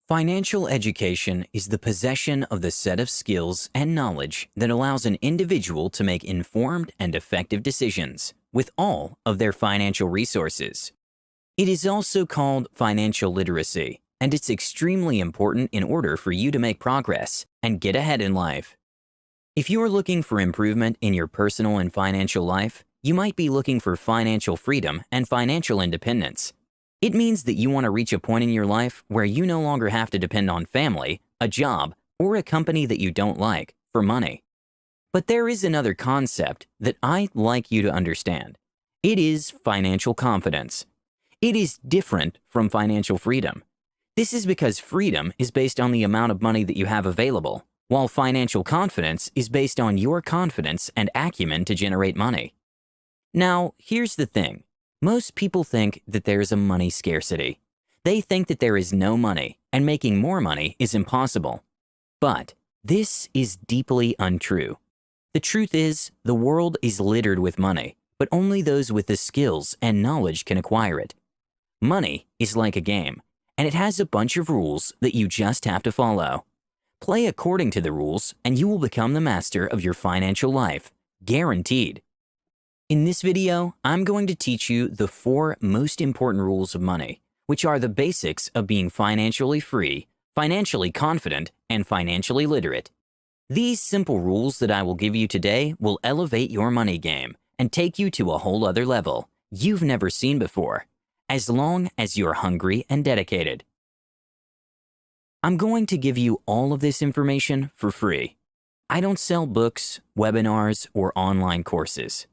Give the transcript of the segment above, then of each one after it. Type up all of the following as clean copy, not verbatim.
Financial education is the possession of the set of skills and knowledge that allows an individual to make informed and effective decisions with all of their financial resources. It is also called financial literacy, and it's extremely important in order for you to make progress and get ahead in life. If you are looking for improvement in your personal and financial life, you might be looking for financial freedom and financial independence. It means that you want to reach a point in your life where you no longer have to depend on family, a job, or a company that you don't like for money. But there is another concept that I'd like you to understand. It is financial confidence. It is different from financial freedom. This is because freedom is based on the amount of money that you have available, while financial confidence is based on your confidence and acumen to generate money. Now, here's the thing. Most people think that there is a money scarcity. They think that there is no money and making more money is impossible. But this is deeply untrue. The truth is, the world is littered with money, but only those with the skills and knowledge can acquire it. Money is like a game, and it has a bunch of rules that you just have to follow. Play according to the rules, and you will become the master of your financial life, guaranteed. In this video, I'm going to teach you the 4 most important rules of money, which are the basics of being financially free, financially confident, and financially literate. These simple rules that I will give you today will elevate your money game and take you to a whole other level you've never seen before, as long as you're hungry and dedicated. I'm going to give you all of this information for free. I don't sell books, webinars, or online courses.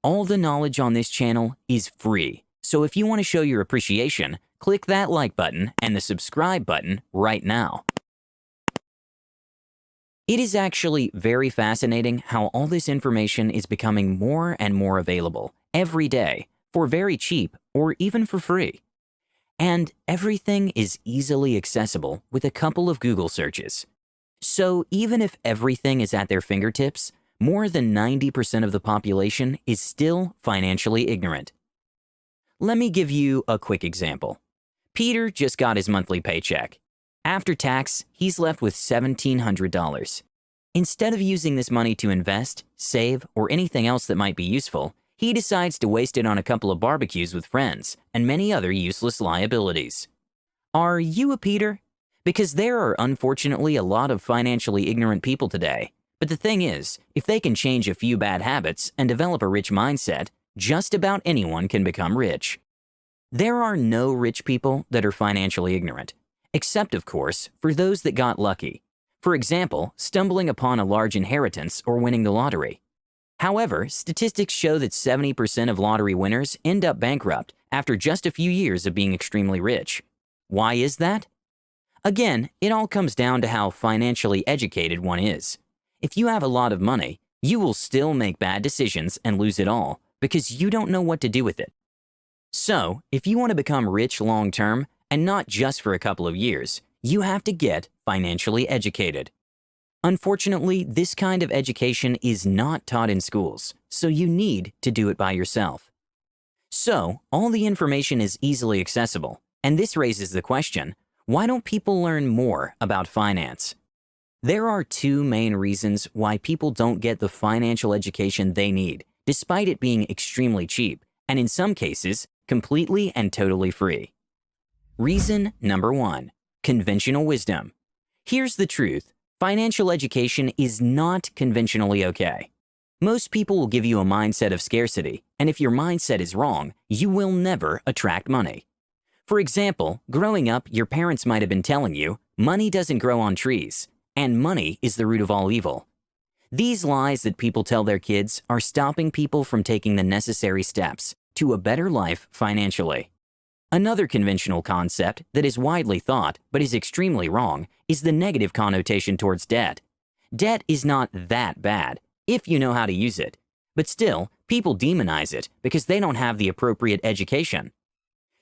All the knowledge on this channel is free, so if you want to show your appreciation, click that like button and the subscribe button right now. It is actually very fascinating how all this information is becoming more and more available every day for very cheap or even for free. And everything is easily accessible with a couple of Google searches. So even if everything is at their fingertips, more than 90% of the population is still financially ignorant. Let me give you a quick example. Peter just got his monthly paycheck. After tax, he's left with $1,700. Instead of using this money to invest, save, or anything else that might be useful, he decides to waste it on a couple of barbecues with friends and many other useless liabilities. Are you a Peter? Because there are unfortunately a lot of financially ignorant people today. But the thing is, if they can change a few bad habits and develop a rich mindset, just about anyone can become rich. There are no rich people that are financially ignorant, except of course for those that got lucky. For example, stumbling upon a large inheritance or winning the lottery. However, statistics show that 70% of lottery winners end up bankrupt after just a few years of being extremely rich. Why is that? Again, it all comes down to how financially educated one is. If you have a lot of money, you will still make bad decisions and lose it all because you don't know what to do with it. So, if you want to become rich long-term, and not just for a couple of years, you have to get financially educated. Unfortunately, this kind of education is not taught in schools, so you need to do it by yourself. So, all the information is easily accessible, and this raises the question, why don't people learn more about finance? There are 2 main reasons why people don't get the financial education they need, despite it being extremely cheap, and in some cases, completely and totally free. Reason number 1, conventional wisdom. Here's the truth, financial education is not conventionally okay. Most people will give you a mindset of scarcity, and if your mindset is wrong, you will never attract money. For example, growing up, your parents might have been telling you, money doesn't grow on trees, and money is the root of all evil. These lies that people tell their kids are stopping people from taking the necessary steps to a better life financially. Another conventional concept that is widely thought but is extremely wrong is the negative connotation towards debt. Debt is not that bad if you know how to use it, but still, people demonize it because they don't have the appropriate education.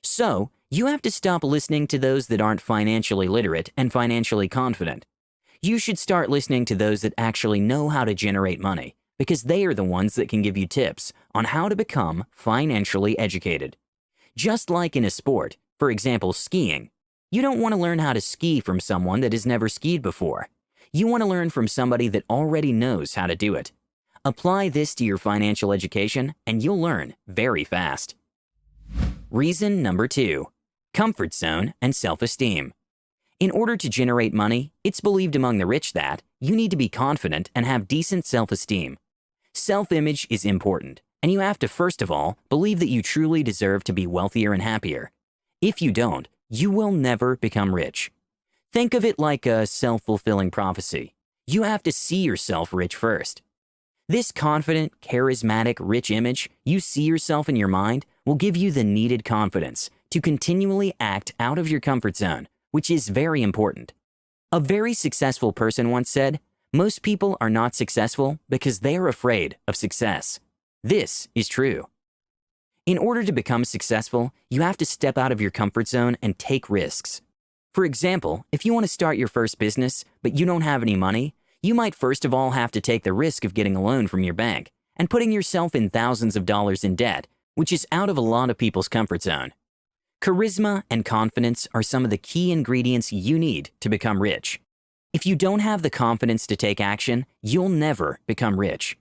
So, you have to stop listening to those that aren't financially literate and financially confident. You should start listening to those that actually know how to generate money, because they are the ones that can give you tips on how to become financially educated. Just like in a sport, for example skiing, You don't want to learn how to ski from someone that has never skied before. You want to learn from somebody that already knows how to do it. Apply this to your financial education and you'll learn very fast. Reason number 2, comfort zone and self-esteem. In order to generate money, it's believed among the rich that you need to be confident and have decent self-esteem. Self-image is important, and you have to first of all believe that you truly deserve to be wealthier and happier. If you don't, you will never become rich. Think of it like a self-fulfilling prophecy. You have to see yourself rich first. This confident, charismatic, rich image you see yourself in your mind will give you the needed confidence to continually act out of your comfort zone, which is very important. A very successful person once said, "Most people are not successful because they are afraid of success." This is true. In order to become successful, you have to step out of your comfort zone and take risks. For example, if you want to start your first business, but you don't have any money, you might first of all have to take the risk of getting a loan from your bank and putting yourself in thousands of dollars in debt, which is out of a lot of people's comfort zone. Charisma and confidence are some of the key ingredients you need to become rich. If you don't have the confidence to take action, you'll never become rich.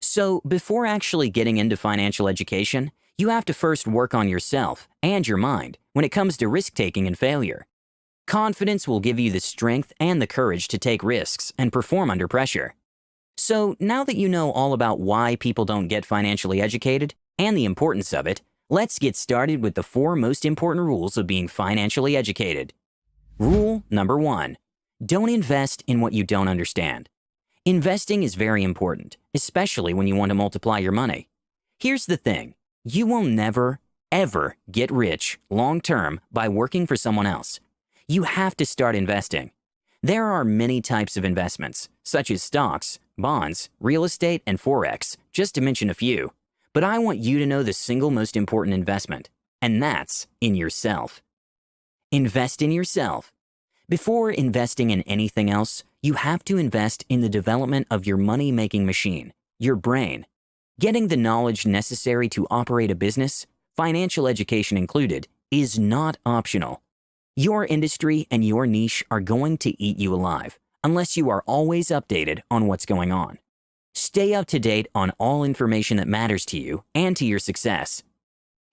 So, before actually getting into financial education, you have to first work on yourself and your mind when it comes to risk-taking and failure. Confidence will give you the strength and the courage to take risks and perform under pressure. So, now that you know all about why people don't get financially educated and the importance of it, let's get started with the 4 most important rules of being financially educated. Rule number 1. Don't invest in what you don't understand. Investing is very important, especially when you want to multiply your money. Here's the thing. You will never, ever get rich long-term by working for someone else. You have to start investing. There are many types of investments, such as stocks, bonds, real estate, and Forex, just to mention a few. But I want you to know the single most important investment, and that's in yourself. Invest in yourself. Before investing in anything else, you have to invest in the development of your money-making machine, your brain. Getting the knowledge necessary to operate a business, financial education included, is not optional. Your industry and your niche are going to eat you alive unless you are always updated on what's going on. Stay up to date on all information that matters to you and to your success.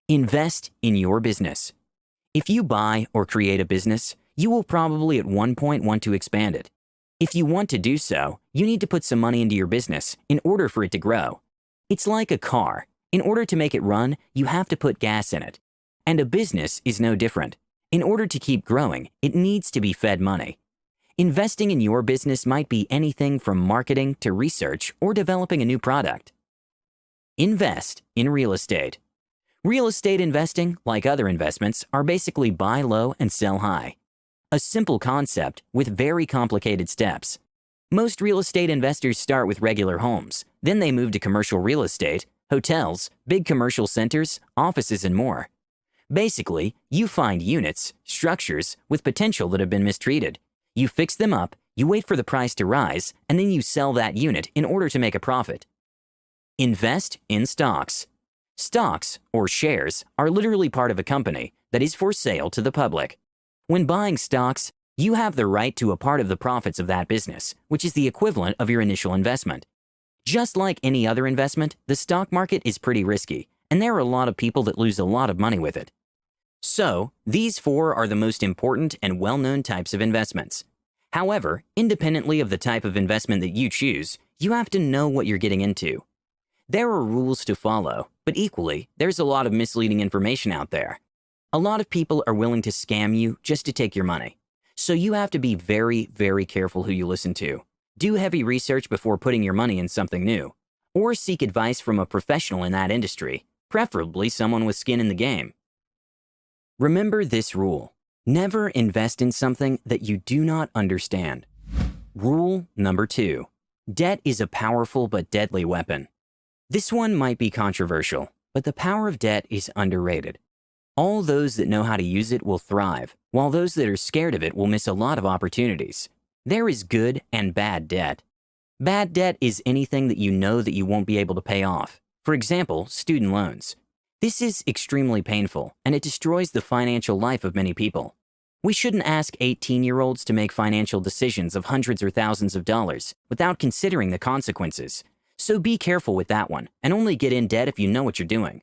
Invest in your business. If you buy or create a business, you will probably at one point want to expand it. If you want to do so, you need to put some money into your business in order for it to grow. It's like a car. In order to make it run, you have to put gas in it. And a business is no different. In order to keep growing, it needs to be fed money. Investing in your business might be anything from marketing to research or developing a new product. Invest in real estate. Real estate investing, like other investments, are basically buy low and sell high. A simple concept with very complicated steps. Most real estate investors start with regular homes, then they move to commercial real estate, hotels, big commercial centers, offices, and more. Basically, you find units, structures, with potential that have been mistreated. You fix them up, you wait for the price to rise, and then you sell that unit in order to make a profit. Invest in stocks. Stocks, or shares, are literally part of a company that is for sale to the public. When buying stocks, you have the right to a part of the profits of that business, which is the equivalent of your initial investment. Just like any other investment, the stock market is pretty risky, and there are a lot of people that lose a lot of money with it. So, these 4 are the most important and well-known types of investments. However, independently of the type of investment that you choose, you have to know what you're getting into. There are rules to follow, but equally, there's a lot of misleading information out there. A lot of people are willing to scam you just to take your money. So you have to be very, very careful who you listen to. Do heavy research before putting your money in something new. Or seek advice from a professional in that industry, preferably someone with skin in the game. Remember this rule. Never invest in something that you do not understand. Rule number 2. Debt is a powerful but deadly weapon. This one might be controversial, but the power of debt is underrated. All those that know how to use it will thrive, while those that are scared of it will miss a lot of opportunities. There is good and bad debt. Bad debt is anything that you know that you won't be able to pay off. For example, student loans. This is extremely painful, and it destroys the financial life of many people. We shouldn't ask 18-year-olds to make financial decisions of hundreds or thousands of dollars without considering the consequences. So be careful with that one, and only get in debt if you know what you're doing.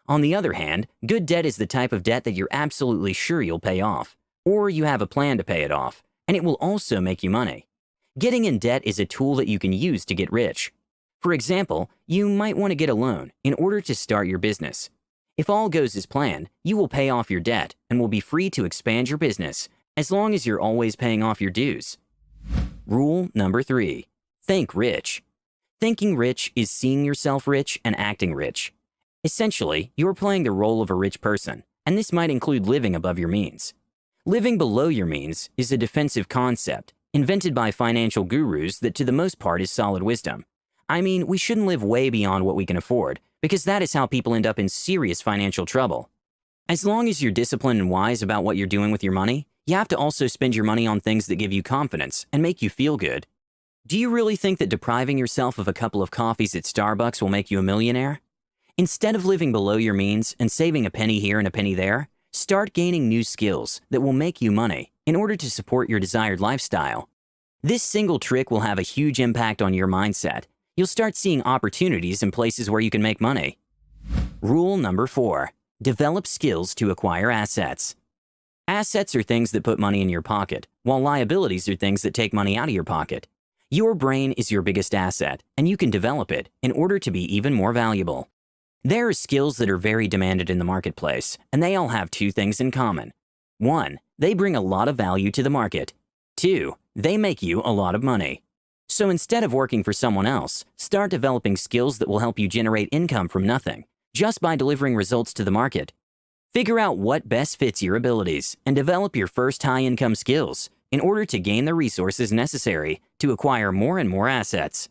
On the other hand, good debt is the type of debt that you're absolutely sure you'll pay off, or you have a plan to pay it off, and it will also make you money. Getting in debt is a tool that you can use to get rich. For example, you might want to get a loan in order to start your business. If all goes as planned, you will pay off your debt and will be free to expand your business as long as you're always paying off your dues. Rule number 3. Think rich. Thinking rich is seeing yourself rich and acting rich. Essentially, you're playing the role of a rich person, and this might include living above your means. Living below your means is a defensive concept invented by financial gurus that to the most part is solid wisdom. I mean, we shouldn't live way beyond what we can afford, because that is how people end up in serious financial trouble. As long as you're disciplined and wise about what you're doing with your money, you have to also spend your money on things that give you confidence and make you feel good. Do you really think that depriving yourself of a couple of coffees at Starbucks will make you a millionaire? Instead of living below your means and saving a penny here and a penny there, start gaining new skills that will make you money in order to support your desired lifestyle. This single trick will have a huge impact on your mindset. You'll start seeing opportunities in places where you can make money. Rule number 4. Develop skills to acquire assets. Assets are things that put money in your pocket, while liabilities are things that take money out of your pocket. Your brain is your biggest asset, and you can develop it in order to be even more valuable. There are skills that are very demanded in the marketplace, and they all have 2 things in common. 1. They bring a lot of value to the market. 2. They make you a lot of money. So instead of working for someone else, start developing skills that will help you generate income from nothing, just by delivering results to the market. Figure out what best fits your abilities and develop your first high-income skills in order to gain the resources necessary to acquire more and more assets.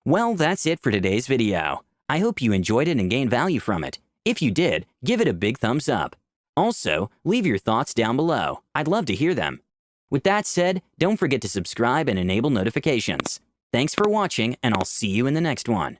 Well, that's it for today's video. I hope you enjoyed it and gained value from it. If you did, give it a big thumbs up. Also, leave your thoughts down below. I'd love to hear them. With that said, don't forget to subscribe and enable notifications. Thanks for watching, and I'll see you in the next one.